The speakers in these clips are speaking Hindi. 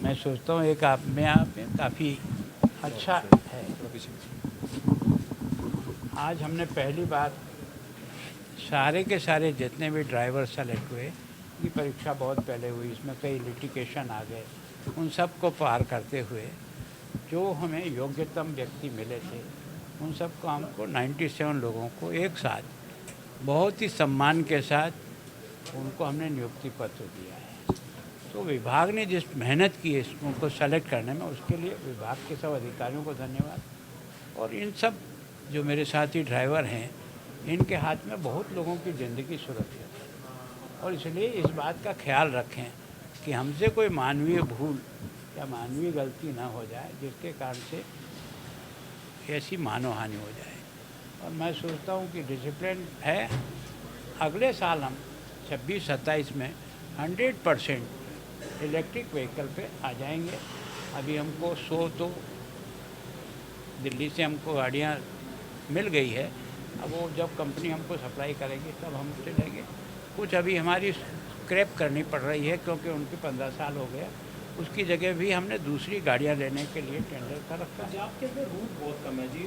मैं सोचता हूँ एक आप में काफ़ी अच्छा है। आज हमने पहली बार सारे के सारे जितने भी ड्राइवर सेलेक्ट हुए, की परीक्षा बहुत पहले हुई, इसमें कई लिटिगेशन आ गए, उन सब को पार करते हुए जो हमें योग्यतम व्यक्ति मिले थे उन सबको हमको 97 लोगों को एक साथ बहुत ही सम्मान के साथ उनको हमने नियुक्ति पत्र दिया है। तो विभाग ने जिस मेहनत की है उनको सेलेक्ट करने में, उसके लिए विभाग के सब अधिकारियों को धन्यवाद। और इन सब जो मेरे साथी ड्राइवर हैं, इनके हाथ में बहुत लोगों की ज़िंदगी सुरक्षित है, और इसलिए इस बात का ख्याल रखें कि हमसे कोई मानवीय भूल या मानवीय गलती ना हो जाए जिसके कारण से ऐसी मानव हानि हो जाए। और मैं सोचता हूँ कि डिसिप्लिन है। अगले साल हम 26-27 में 100% इलेक्ट्रिक व्हीकल पे आ जाएंगे। अभी हमको 100 तो दिल्ली से हमको गाड़ियाँ मिल गई है, अब वो जब कंपनी हमको सप्लाई करेगी तब हम चलेंगे। कुछ अभी हमारी स्क्रैप करनी पड़ रही है क्योंकि उनकी 15 साल हो गया, उसकी जगह भी हमने दूसरी गाड़ियाँ लेने के लिए टेंडर कर रखा है। आपके अंदर रूट बहुत कम है जी,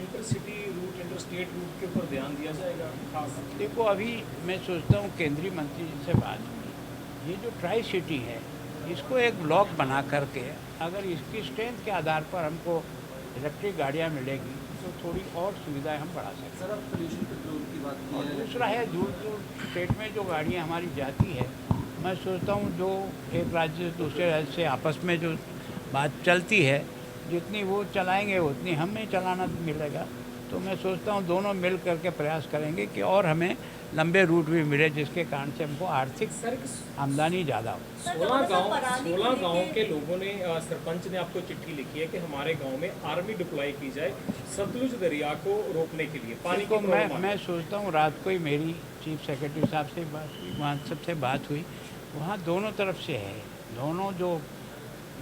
इंटरसिटी रूट, इंटरस्टेट रूट के ऊपर ध्यान दिया जाएगा खास? देखो, अभी मैं सोचता हूँ केंद्रीय मंत्री जी से बात हुई, ये जो ट्राई सिटी है इसको एक ब्लॉक बना करके अगर इसकी स्ट्रेंथ के आधार पर हमको इलेक्ट्रिक गाड़ियाँ मिलेगी तो थोड़ी और सुविधाएं हम बढ़ा सकते हैं। सर, अब पोल्यूशन कंट्रोल की बात की और है। दूसरा है, दूर दूर स्टेट में जो गाड़ियाँ हमारी जाती है, मैं सोचता हूँ जो एक राज्य से दूसरे राज्य से आपस में जो बात चलती है, जितनी वो चलाएंगे उतनी हमें चलाना मिलेगा। तो मैं सोचता हूँ दोनों मिल करके प्रयास करेंगे कि और हमें लंबे रूट भी मिले जिसके कारण से हमको आर्थिक आमदनी ज़्यादा हो। 16 गाँव के लोगों ने, सरपंच ने आपको चिट्ठी लिखी है कि हमारे गांव में आर्मी डिप्लॉय की जाए सतलुज दरिया को रोकने के लिए, पानी को। मैं सोचता हूँ रात को ही मेरी चीफ सेक्रेटरी साहब से बात हुई, वहाँ सबसे बात हुई, वहाँ दोनों तरफ से है, दोनों जो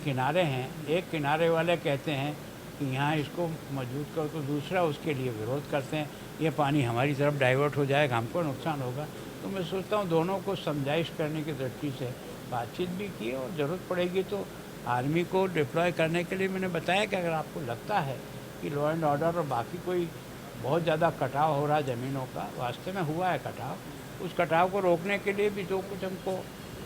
किनारे हैं, एक किनारे वाले कहते हैं कि यहाँ इसको मजबूत करो, तो दूसरा उसके लिए विरोध करते हैं, ये पानी हमारी तरफ डाइवर्ट हो जाएगा, हमको नुकसान होगा। तो मैं सोचता हूँ दोनों को समझाइश करने की दृष्टि से बातचीत भी की, और ज़रूरत पड़ेगी तो आर्मी को डिप्लॉय करने के लिए मैंने बताया कि अगर आपको लगता है कि लॉ एंड ऑर्डर और बाकी कोई बहुत ज़्यादा कटाव हो रहा है ज़मीनों का, वास्तव में हुआ है कटाव, उस कटाव को रोकने के लिए भी जो कुछ हमको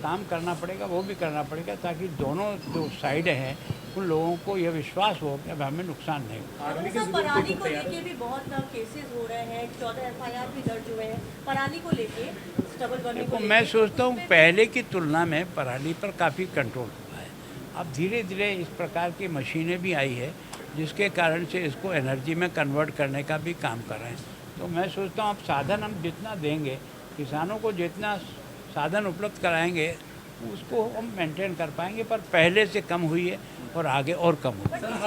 काम करना पड़ेगा वो भी करना पड़ेगा, ताकि दोनों जो साइड हैं उन लोगों को यह विश्वास हो कि अब हमें नुकसान नहीं हो। पराली को लेके भी बहुत केसेस हो रहे हैं, 14 FIR भी दर्ज हुए हैं पराली को लेके, स्टबल बर्निंग को लेके। मैं सोचता हूँ पहले की तुलना में पराली पर काफ़ी कंट्रोल हुआ है। अब धीरे धीरे इस प्रकार की मशीनें भी आई है जिसके कारण से इसको एनर्जी में कन्वर्ट करने का भी काम कर रहे हैं। तो मैं सोचता हूँ अब साधन हम जितना देंगे, किसानों को जितना साधन उपलब्ध कराएंगे, उसको हम मेंटेन कर पाएंगे, पर पहले से कम हुई है और आगे और कम होगी।